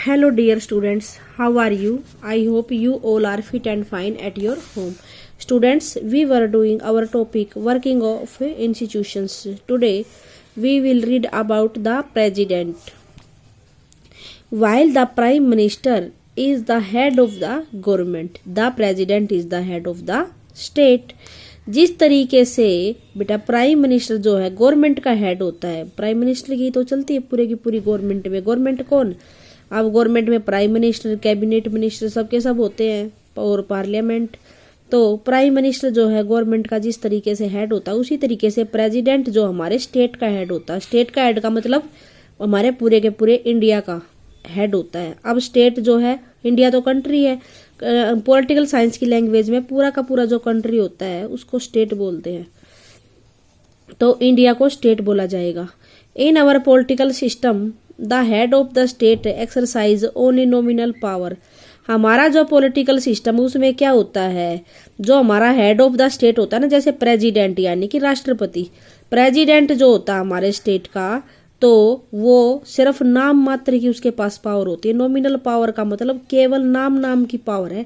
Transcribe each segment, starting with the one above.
Hello, dear students. How are you? I hope you all are fit and fine at your home. Students, we were doing our topic working of institutions. Today, we will read about the president. While the prime minister is the head of the government, the president is the head of the state. जिस तरीके से बेटा prime minister जो है government का head होता है, prime minister की तो चलती है पूरे की पूरी गवर्नमेंट में। गवर्नमेंट कौन? अब गवर्नमेंट में प्राइम मिनिस्टर, कैबिनेट मिनिस्टर सबके सब होते हैं और पार्लियामेंट। तो प्राइम मिनिस्टर जो है गवर्नमेंट का जिस तरीके से हेड होता है, उसी तरीके से प्रेसिडेंट जो हमारे स्टेट का हेड होता है। स्टेट का हेड का मतलब हमारे पूरे के पूरे इंडिया का हेड होता है। अब स्टेट जो है, इंडिया तो कंट्री है, पॉलिटिकल साइंस की लैंग्वेज में पूरा का पूरा जो कंट्री होता है उसको स्टेट बोलते हैं, तो इंडिया को स्टेट बोला जाएगा। In our political system the head of the state exercise only nominal power. हमारा जो पॉलिटिकल सिस्टम उसमें क्या होता है, जो हमारा हेड ऑफ द स्टेट होता है ना, जैसे प्रेसिडेंट यानी कि राष्ट्रपति। प्रेसिडेंट जो होता है हमारे स्टेट का, तो वो सिर्फ नाम मात्र की उसके पास पावर होती है। नॉमिनल पावर का मतलब केवल नाम की पावर है।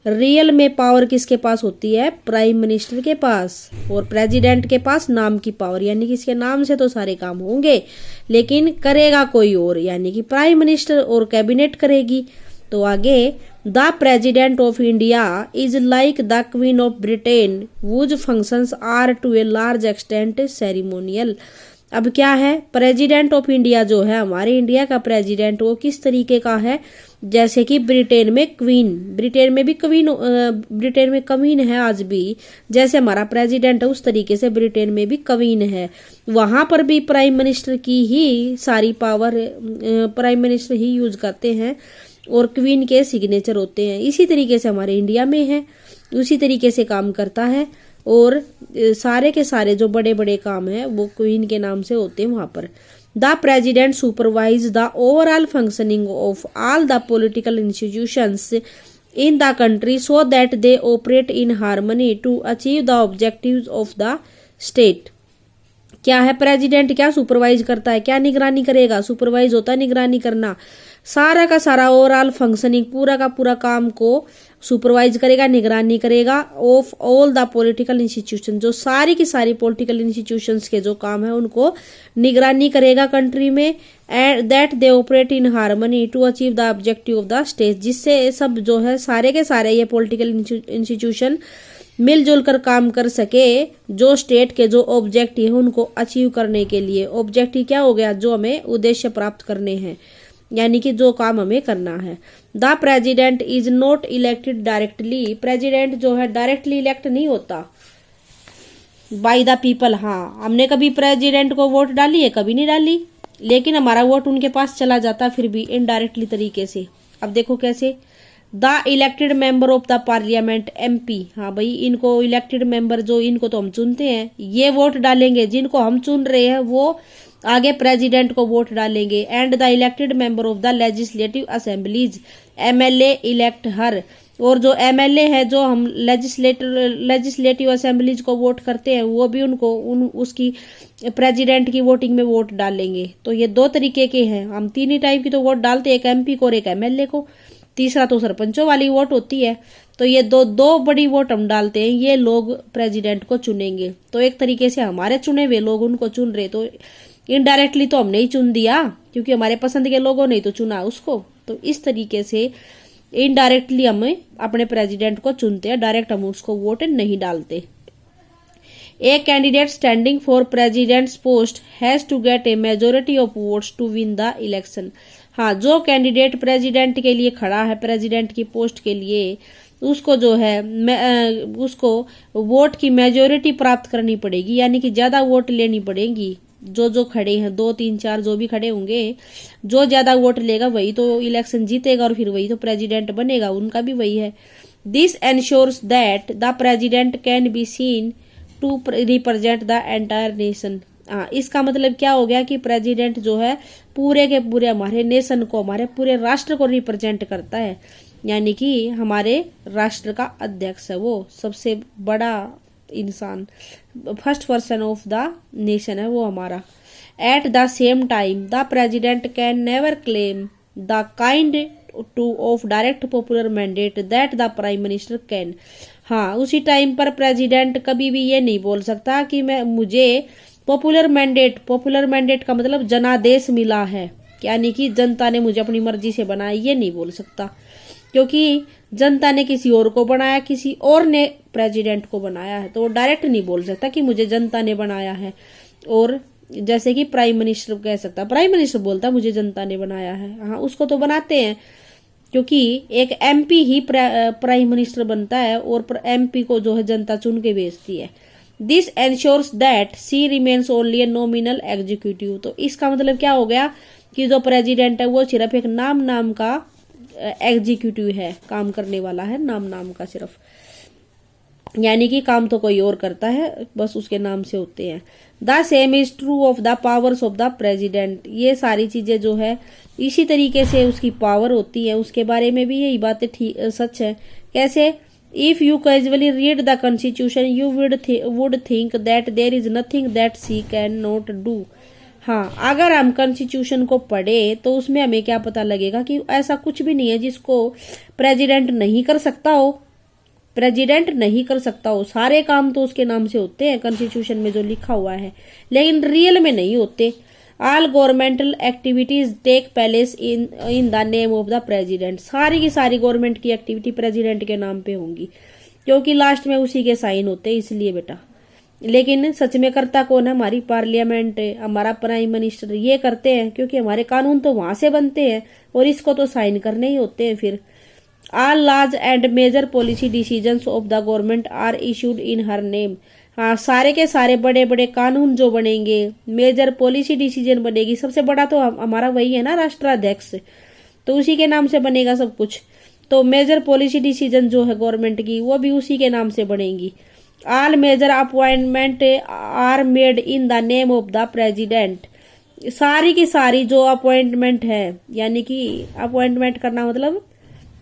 रियल में पावर किसके पास होती है? प्राइम मिनिस्टर के पास। और प्रेसिडेंट के पास नाम की पावर, यानी कि इसके नाम से तो सारे काम होंगे लेकिन करेगा कोई और, यानी कि प्राइम मिनिस्टर और कैबिनेट करेगी। तो आगे, the president of India is like the queen of Britain whose functions are to a large extent ceremonial. अब क्या है, प्रेसिडेंट ऑफ इंडिया जो है हमारे इंडिया का प्रेसिडेंट, वो किस तरीके का है? जैसे कि ब्रिटेन में क्वीन, ब्रिटेन में भी क्वीन, ब्रिटेन में क्वीन है आज भी, जैसे हमारा प्रेसिडेंट है उस तरीके से ब्रिटेन में भी क्वीन है। वहां पर भी प्राइम मिनिस्टर की ही सारी पावर प्राइम मिनिस्टर ही यूज करते हैं और क्वीन के सिग्नेचर होते हैं। इसी तरीके से हमारे इंडिया में है, उसी तरीके से काम करता है और सारे के सारे जो बड़े बड़े काम हैं वो क्वीन के नाम से होते हैं वहां पर। The president supervise the overall functioning of all the political institutions in the country so that they operate in harmony to achieve the objectives of the state. क्या है, प्रेसिडेंट क्या सुपरवाइज करता है, क्या निगरानी करेगा? सुपरवाइज होता है निगरानी करना। सारा का सारा ओवरऑल फंक्शनिंग, पूरा का पूरा काम को सुपरवाइज करेगा, निगरानी करेगा of all the political institution. जो सारी की सारी पॉलिटिकल इंस्टीट्यूशंस के जो काम है उनको निगरानी करेगा कंट्री में। And that they operate in harmony to achieve the objective of the state. जिससे सब जो है सारे के सारे ये पॉलिटिकल इंस्टीट्यूशन मिलजुल कर काम कर सके, जो स्टेट के जो ऑब्जेक्टिव है उनको अचीव करने के लिए। ऑब्जेक्टिव क्या हो गया? जो हमें उद्देश्य प्राप्त करने हैं, यानी कि जो काम हमें करना है। The president is not elected directly. President जो है डायरेक्टली इलेक्ट नहीं होता बाय द पीपल। हाँ, हमने कभी प्रेसिडेंट को वोट डाली है? कभी नहीं डाली, लेकिन हमारा वोट उनके पास चला जाता फिर भी इनडायरेक्टली तरीके से। अब देखो कैसे, the elected member of the parliament MP। हाँ भाई, इनको इलेक्टेड मेंबर जो इनको तो हम चुनते हैं, ये वोट डालेंगे। जिनको हम चुन रहे हैं वो आगे प्रेसिडेंट को वोट डालेंगे। And the elected member of the legislative assemblies MLA elect her. और जो MLA है, जो हम लेजिस्लेटिव असेंबलीज को वोट करते हैं, वो भी उनको उसकी प्रेसिडेंट की वोटिंग में वोट डालेंगे। तो ये दो तरीके के हैं, हम तीन ही टाइप की तो वोट डालते हैं, एक MP को और एक MLA को। तीसरा तो सरपंचों वाली वोट होती है। तो ये दो बड़ी वोट हम डालते हैं, ये लोग प्रेसिडेंट को चुनेंगे। तो एक तरीके से हमारे चुने हुए लोग उनको चुन रहे, तो इनडायरेक्टली तो हमने ही चुन दिया क्योंकि हमारे पसंद के लोगों ने तो चुना उसको। तो इस तरीके से इनडायरेक्टली हम अपने प्रेसिडेंट को चुनते हैं, डायरेक्ट हम उसको वोट नहीं डालते। A candidate standing for president's post has to get a majority of votes to win the election. हाँ, जो कैंडिडेट प्रेसिडेंट के लिए खड़ा है, प्रेसिडेंट की पोस्ट के लिए, उसको जो है उसको वोट की मेजोरिटी प्राप्त करनी पड़ेगी, यानी कि ज्यादा वोट लेनी पड़ेगी। जो खड़े हैं, 2 3 4 जो भी खड़े होंगे, जो ज्यादा वोट लेगा वही तो इलेक्शन जीतेगा और फिर वही तो प्रेसिडेंट बनेगा, उनका भी वही है। This ensures that the president can be seen to represent the entire nation. हाँ, इसका मतलब क्या हो गया कि प्रेसिडेंट जो है पूरे के पूरे हमारे नेशन को, हमारे पूरे राष्ट्र को रिप्रेजेंट करता है, यानी कि हमारे राष्ट्र का अध्यक्ष है, वो सबसे बड़ा इंसान, first person of the nation है वो हमारा। At the same time the president can never claim the kind two of direct popular mandate that the prime minister can. हाँ, उसी टाइम पर प्रेसिडेंट कभी भी ये नहीं बोल सकता कि मुझे पॉपुलर मैंडेट का मतलब जनादेश मिला है, यानी कि जनता ने मुझे अपनी मर्जी से बनाया, ये नहीं बोल सकता, क्योंकि जनता ने किसी और को बनाया, किसी और ने प्रेसिडेंट को बनाया है, तो वो डायरेक्ट नहीं बोल सकता कि मुझे जनता ने बनाया है। और जैसे कि प्राइम मिनिस्टर कह सकता, प्राइम मिनिस्टर बोलता मुझे जनता ने बनाया है। हाँ, उसको तो बनाते हैं, क्योंकि एक एमपी ही प्राइम मिनिस्टर बनता है और एमपी को जो है जनता चुन के भेजती है। This ensures that she remains only a nominal executive. तो इसका मतलब क्या हो गया कि जो प्रेसिडेंट है वो सिर्फ एक नाम का एग्जीक्यूटिव है, काम करने वाला है, नाम का सिर्फ, यानी कि काम तो कोई और करता है, बस उसके नाम से होते हैं। The same is true of the powers of the president. ये सारी चीजें जो है इसी तरीके से उसकी पावर होती है, उसके बारे में भी यही बातें सच है। कैसे? If you casually read the constitution you would think that there is nothing that she can not do. हाँ, अगर हम कॉन्स्टिट्यूशन को पढ़े तो उसमें हमें क्या पता लगेगा कि ऐसा कुछ भी नहीं है जिसको प्रेसिडेंट नहीं कर सकता हो। प्रेसिडेंट नहीं कर सकता हो, सारे काम तो उसके नाम से होते हैं कॉन्स्टिट्यूशन में जो लिखा हुआ है, लेकिन रियल में नहीं होते। All governmental activities take place in the name of the president. सारी की सारी गवर्नमेंट की एक्टिविटी प्रेसिडेंट के नाम पे होंगी, क्योंकि लास्ट में उसी के साइन होते हैं, इसलिए बेटा। लेकिन सच में करता कौन है? हमारी पार्लियामेंट, हमारा प्राइम मिनिस्टर, ये करते हैं, क्योंकि हमारे कानून तो वहां से बनते हैं और इसको तो साइन करने ही होते हैं। फिर all laws and major policy decisions of the government are issued in her name. हाँ, सारे के सारे बड़े बड़े कानून जो बनेंगे, मेजर पॉलिसी डिसीजन बनेगी, सबसे बड़ा तो हमारा वही है ना, राष्ट्राध्यक्ष, तो उसी के नाम से बनेगा सब कुछ। तो मेजर पॉलिसी डिसीजन जो है गवर्नमेंट की, वो भी उसी के नाम से बनेगी। All major appointment are made in the name of the president. सारी की सारी जो अपॉइंटमेंट है, यानी कि अपॉइंटमेंट करना मतलब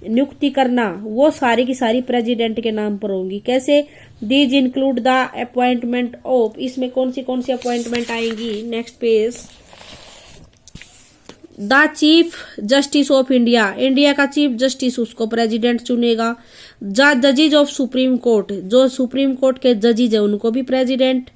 नियुक्ति करना, वो सारी की सारी प्रेसिडेंट के नाम पर होंगी। कैसे? These include the appointment of, इसमें कौन सी अपॉइंटमेंट आएंगी? Next page. The chief justice of India, India का चीफ जस्टिस उसको प्रेसिडेंट चुनेगा। जजेज ऑफ सुप्रीम कोर्ट, जो सुप्रीम कोर्ट के जजेज है उनको भी प्रेसिडेंट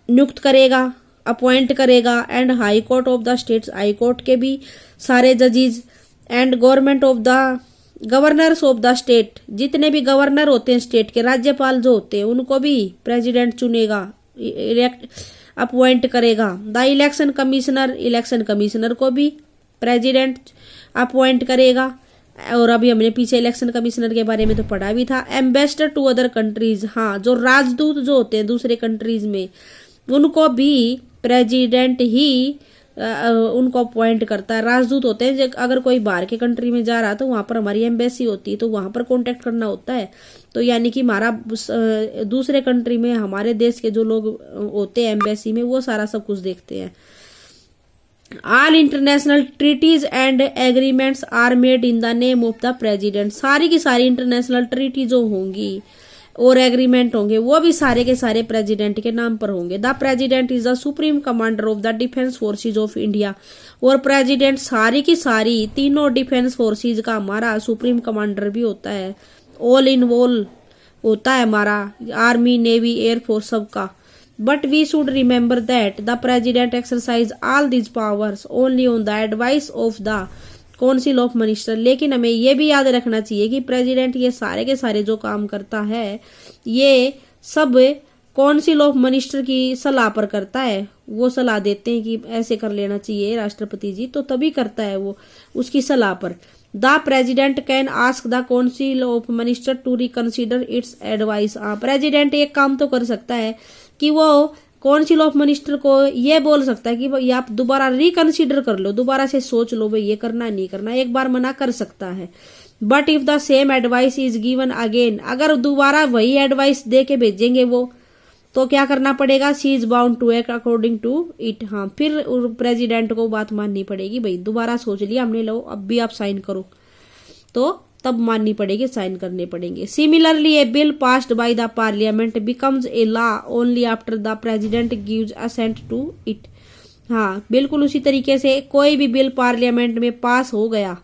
नियुक्त करेगा, अपॉइंट करेगा। And high court of the states, high court के भी सारे जजेज। And government of the governors of the state, जितने भी गवर्नर होते हैं स्टेट के, राज्यपाल जो होते हैं, उनको भी प्रेसिडेंट चुनेगा, अपॉइंट करेगा। द इलेक्शन कमिश्नर को भी प्रेसिडेंट अपॉइंट करेगा। और अभी हमने पीछे इलेक्शन कमिश्नर के बारे में तो पढ़ा भी था। एम्बेसडर टू अदर कंट्रीज, हाँ, जो राजदूत जो होते हैं दूसरे कंट्रीज में, उनको भी प्रेसिडेंट ही उनको अपॉइंट करता है। राजदूत होते हैं, अगर कोई बाहर के कंट्री में जा रहा है तो वहां पर हमारी एम्बेसी होती है, तो वहां पर कांटेक्ट करना होता है। तो यानी कि हमारा दूसरे कंट्री में हमारे देश के जो लोग होते हैं एम्बेसी में, वो सारा सब कुछ देखते हैं। All international treaties and agreements are made in the name of the president. सारी की सारी इंटरनेशनल ट्रीटी जो होंगी और एग्रीमेंट होंगे, वो भी सारे के सारे प्रेसिडेंट के नाम पर होंगे। The president is the supreme commander of the defence forces of India. और प्रेसिडेंट सारी की सारी तीनों डिफेंस फोर्सेज का हमारा सुप्रीम कमांडर भी होता है, ऑल इन ऑल होता है हमारा, आर्मी, नेवी, एयरफोर्स सबका। But we should remember that the president exercise all these powers only on the advice of the council of minister. लेकिन हमें यह भी याद रखना चाहिए कि प्रेसिडेंट ये सारे के सारे जो काम करता है, ये सब काउंसिल ऑफ मिनिस्टर की सलाह पर करता है। वो सलाह देते हैं कि ऐसे कर लेना चाहिए राष्ट्रपति जी, तो तभी करता है वो, उसकी सलाह पर। The president can ask the council of minister to reconsider its advice. President एक काम तो कर सकता है कि वो काउंसिल ऑफ मिनिस्टर को ये बोल सकता है कि भाई आप दोबारा रिकंसिडर कर लो, दोबारा से सोच लो, भाई ये करना नहीं करना, एक बार मना कर सकता है। But if the same advice is given again, अगर दोबारा वही एडवाइस दे के भेजेंगे वो, तो क्या करना पड़ेगा? She is bound to act according to it. हाँ, फिर प्रेसिडेंट को बात माननी पड़ेगी, भाई दोबारा सोच लिया हमने, लो अब भी आप साइन करो, तो तब माननी पड़ेगी, साइन करने पड़ेंगे। Similarly a bill passed by the parliament becomes a law only after the president gives assent to it. हाँ, बिल्कुल उसी तरीके से कोई भी बिल पार्लियामेंट में पास हो गया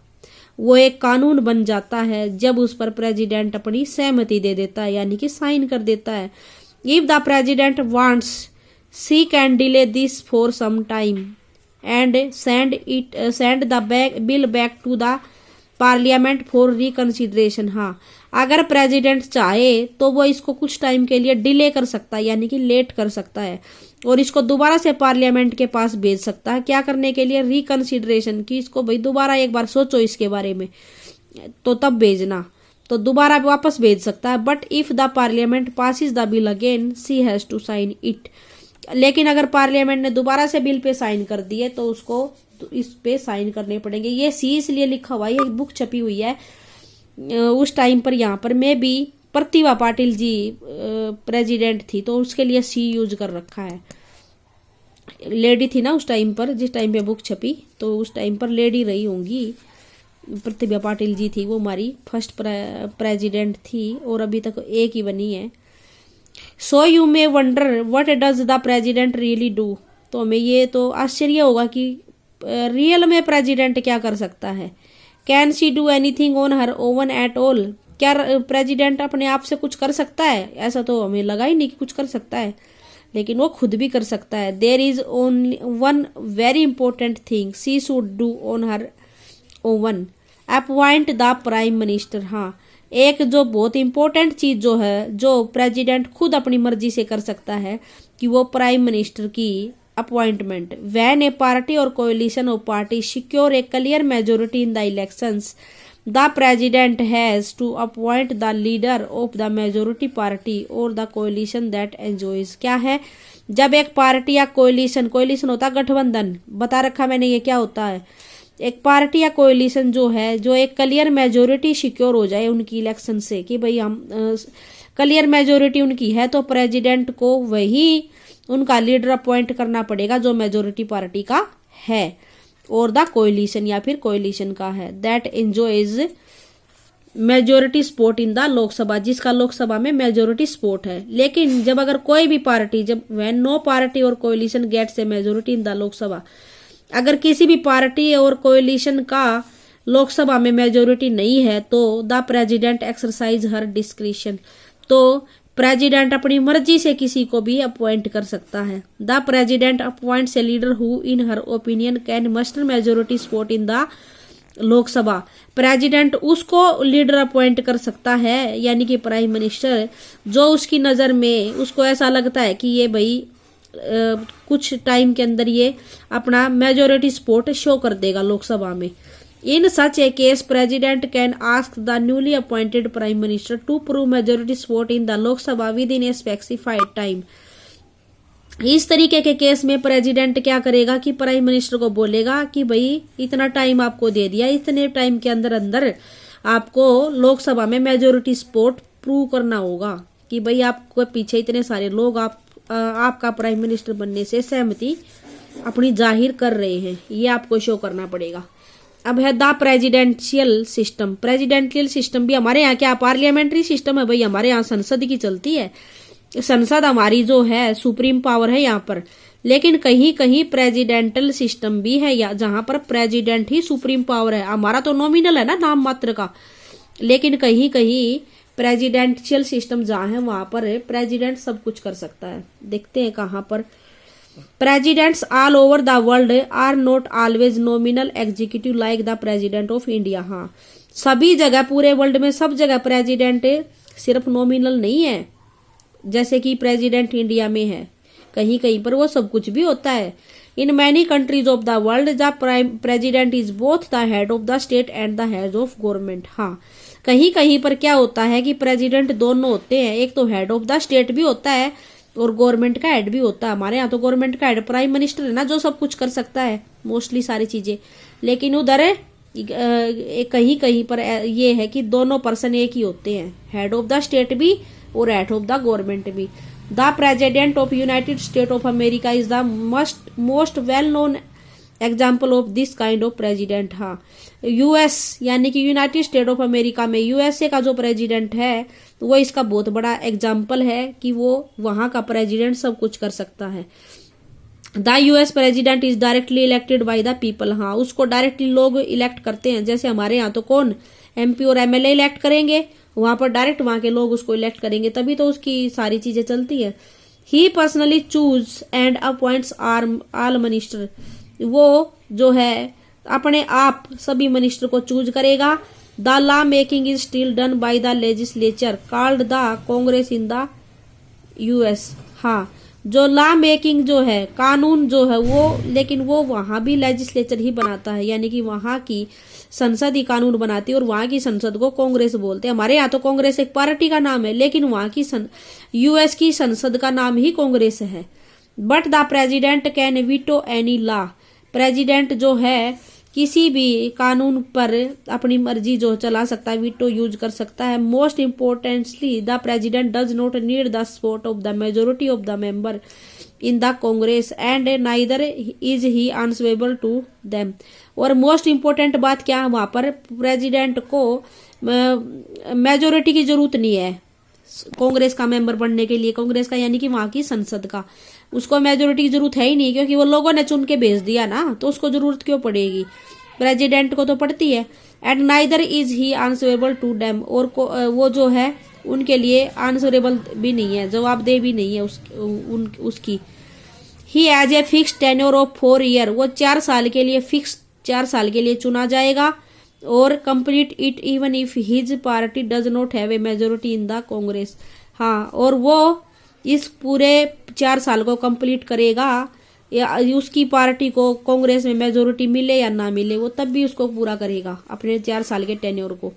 वो एक कानून बन जाता है जब उस पर प्रेसिडेंट अपनी सहमति दे देता है, यानी कि साइन कर देता है। If the president wants she can delay this for some time and send the bill back to the parliament for reconsideration. हाँ, अगर प्रेसिडेंट चाहे तो वो इसको कुछ टाइम के लिए डिले कर सकता है, यानी कि लेट कर सकता है, और इसको दोबारा से पार्लियामेंट के पास भेज सकता है। क्या करने के लिए? रिकंसिडरेशन की, इसको भाई दोबारा एक बार सोचो इसके बारे में, तो तब भेजना, तो दोबारा वापस भेज सकता है। But if the parliament passes the bill again she has to sign it. लेकिन अगर पार्लियामेंट ने दोबारा से बिल पे साइन कर दिए तो उसको इस पे साइन करने पड़ेंगे। ये सी इसलिए लिखा हुआ है, ये बुक छपी हुई है उस टाइम पर, यहाँ पर में भी प्रतिभा पाटिल जी प्रेसिडेंट थी तो उसके लिए सी यूज कर रखा है। लेडी थी ना उस टाइम पर, जिस टाइम पे बुक छपी, तो उस टाइम पर लेडी रही होंगी। प्रतिभा पाटिल जी थी, वो हमारी फर्स्ट प्रेसिडेंट थी और अभी तक एक ही बनी है। So you may wonder what does the president really do. तो हमें ये तो आश्चर्य होगा कि रियल में प्रेसिडेंट क्या कर सकता है। Can she do anything on her oven at all. क्या प्रेसिडेंट अपने आप से कुछ कर सकता है? ऐसा तो हमें लगा ही नहीं कि कुछ कर सकता है, लेकिन वो खुद भी कर सकता है। There is only one very important thing she should do on her own, appoint the prime minister. हाँ, एक जो बहुत इंपॉर्टेंट चीज जो है, जो प्रेसिडेंट खुद अपनी मर्जी से कर सकता है, कि वो प्राइम मिनिस्टर की अपॉइंटमेंट। व्हेन ए पार्टी और coalition of party secure a clear majority in the elections, the president has to appoint the leader of the majority party और द कोalition दैट एंजॉयज। क्या है? जब एक party या कोalition होता है गठबंधन, बता रखा मैंने ये क्या होता है। एक पार्टी या कोalition जो है, जो एक क्लियर मेजोरिटी सिक्योर हो जाए उनकी इलेक्शन से, कि भाई हम क्लियर मेजोरिटी उनकी है, तो प्रेसिडेंट को वही उनका लीडर अपॉइंट करना पड़ेगा जो मेजोरिटी पार्टी का है और द कोalition या फिर कोalition का है। That enjoys majority support in the Lok Sabha, जिसका लोकसभा में मेजोरिटी सपोर्ट है। लेकिन जब अगर कोई भी पार्टी, जब व्हेन नो पार्टी और coalition gets a majority in the Lok Sabha, अगर किसी भी पार्टी और कोalition का लोकसभा में मेजोरिटी नहीं है तो the president exercise her discretion. तो प्रेसिडेंट अपनी मर्जी से किसी को भी अपॉइंट कर सकता है। The president appoints a leader who in her opinion can muster majority support in the Lok Sabha. President उसको लीडर अपॉइंट कर सकता है, यानी कि प्राइम मिनिस्टर, जो उसकी नजर में उसको ऐसा लगता है कि ये भाई कुछ टाइम के अंदर ये अपना मेजोरिटी सपोर्ट शो कर देगा लोकसभा में। In such a case president can ask the newly appointed prime minister to prove majority support in the Lok Sabha within a specified time. इस तरीके के केस में प्रेसिडेंट क्या करेगा कि प्राइम मिनिस्टर को बोलेगा कि भाई इतना टाइम आपको दे दिया, इतने टाइम के अंदर अंदर आपको लोकसभा में मेजोरिटी सपोर्ट प्रूव करना होगा कि भाई आपको पीछे इतने सारे लोग आपका प्राइम मिनिस्टर बनने से सहमति अपनी जाहिर कर रहे हैं, ये आपको शो करना पड़ेगा। अब है the presidential system. Presidential system भी हमारे यहाँ क्या पार्लियामेंट्री सिस्टम है भाई, हमारे यहाँ संसद की चलती है, संसद हमारी जो है सुप्रीम पावर है यहाँ पर। लेकिन कहीं कहीं प्रेसिडेंटल सिस्टम भी है, या जहां पर प्रेसिडेंट ही सुप्रीम पावर है। हमारा तो नॉमिनल है ना, नाम मात्र का, लेकिन कहीं कहीं प्रेसिडेंशियल सिस्टम जहां है वहां पर प्रेसिडेंट सब कुछ कर सकता है। देखते हैं कहां पर। Presidents all over the world are not always nominal executive like the president of India. हाँ, सभी जगह, पूरे वर्ल्ड में सब जगह प्रेसिडेंट सिर्फ नॉमिनल नहीं है, जैसे कि प्रेसिडेंट इंडिया में है। कहीं कहीं पर वो सब कुछ भी होता है। In many countries of the world the president is both the head of the state and the head of government. हाँ, कहीं कहीं पर क्या होता है कि प्रेसिडेंट दोनों होते हैं, एक तो हेड ऑफ द स्टेट भी होता है और गवर्नमेंट का हेड भी होता है। हमारे यहाँ तो गवर्नमेंट का हेड प्राइम मिनिस्टर है ना, जो सब कुछ कर सकता है मोस्टली सारी चीजें। लेकिन उधर कहीं कहीं पर ये है कि दोनों पर्सन एक ही होते हैं, हेड ऑफ द स्टेट भी और हेड ऑफ द गवर्नमेंट भी। The president of United state of America is the most well known example of this kind of president. हाँ, यूएस यानी कि यूनाइटेड स्टेट ऑफ अमेरिका में USA का जो president है वो इसका बहुत बड़ा एग्जाम्पल है कि वो वहां का प्रेसिडेंट सब कुछ कर सकता है। The US president is directly elected by the people. हाँ, उसको डायरेक्टली लोग इलेक्ट करते हैं। जैसे हमारे यहाँ तो कौन एमपी और एमएलए इलेक्ट करेंगे, वहां पर डायरेक्ट वहां के लोग उसको इलेक्ट करेंगे, तभी तो उसकी सारी चीजें चलती है। He personally choose and appoints all minister. वो जो है अपने आप सभी मिनिस्टर को चूज करेगा। The law making is still done by the legislature called the Congress in the US. हाँ, जो लॉ मेकिंग जो है, कानून जो है वो, लेकिन वो वहां भी लेजिस्लेचर ही बनाता है, यानी कि वहां की संसद ही कानून बनाती है और वहां की संसद को कांग्रेस बोलते हैं। हमारे यहाँ तो कांग्रेस एक पार्टी का नाम है, लेकिन वहां की यूएस की संसद का नाम ही कांग्रेस है। But the president can veto any law. President जो है किसी भी कानून पर अपनी मर्जी जो चला सकता है, वीटो यूज कर सकता है। Most importantly the president does not need the support of the majority of the member in the congress and neither is he answerable to them. और मोस्ट इम्पोर्टेंट बात क्या है, वहां पर प्रेसिडेंट को मेजोरिटी की जरूरत नहीं है कांग्रेस का मेंबर बनने के लिए। कांग्रेस का यानी कि वहां की संसद का, उसको मेजोरिटी की जरूरत है ही नहीं, क्योंकि वो लोगों ने चुन के भेज दिया ना, तो उसको जरूरत क्यों पड़ेगी, प्रेसिडेंट को तो पड़ती है। And neither is he answerable to them. और वो जो है उनके लिए आंसरेबल भी नहीं है, जवाबदेह भी नहीं है उसकी। He has a fix tenure of 4 year. वो 4 साल के लिए फिक्स 4 साल के लिए चुना जाएगा। और complete it even if his party does not have a majority in the Congress. हाँ, और वो इस पूरे 4 साल को कंप्लीट करेगा, या उसकी पार्टी को कांग्रेस में मेजोरिटी मिले या ना मिले, वो तब भी उसको पूरा करेगा अपने 4 साल के टेन्योर को।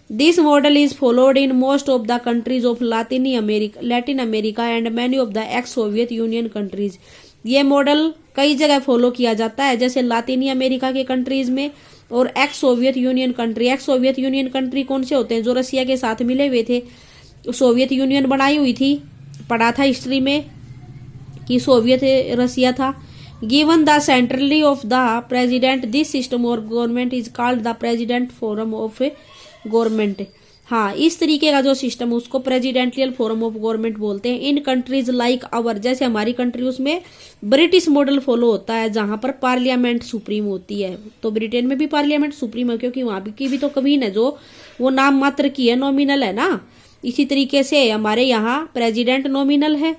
This model is followed in most of the countries of Latin America and many of the x Soviet union countries. ये मॉडल कई जगह फॉलो किया जाता है, जैसे लातिनी अमेरिका के कंट्रीज में और x Soviet union country. X Soviet union country कौन से होते हैं, जो रसिया के साथ मिले हुए थे, सोवियत यूनियन बनाई हुई थी, पढ़ा था हिस्ट्री में कि सोवियत रसिया था। Given the centrally of the president this system और government is called the president forum of government. हाँ, इस तरीके का जो सिस्टम उसको प्रेसिडेंटियल फोरम ऑफ गवर्नमेंट बोलते हैं। इन कंट्रीज लाइक आवर, जैसे हमारी कंट्री, उसमें ब्रिटिश मॉडल फॉलो होता है, जहां पर पार्लियामेंट सुप्रीम होती है। तो ब्रिटेन में भी पार्लियामेंट सुप्रीम है, क्योंकि वहां की भी तो कवीन है, जो वो नाम मात्र की है, नॉमिनल है ना। इसी तरीके से हमारे यहाँ प्रेसिडेंट नॉमिनल है।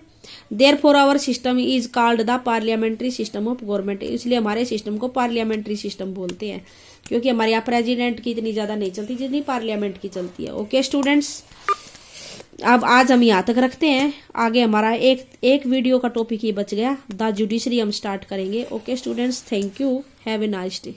Therefore our system is called the parliamentary system of government. इसलिए हमारे सिस्टम को पार्लियामेंट्री सिस्टम बोलते हैं, क्योंकि हमारे यहाँ प्रेसिडेंट की इतनी ज्यादा नहीं चलती जितनी पार्लियामेंट की चलती है। ओके स्टूडेंट्स, अब आज हम यहाँ तक रखते हैं। आगे हमारा एक वीडियो का टॉपिक ही बच गया, द जुडिशरी हम स्टार्ट करेंगे। Okay students, thank you, have a nice day.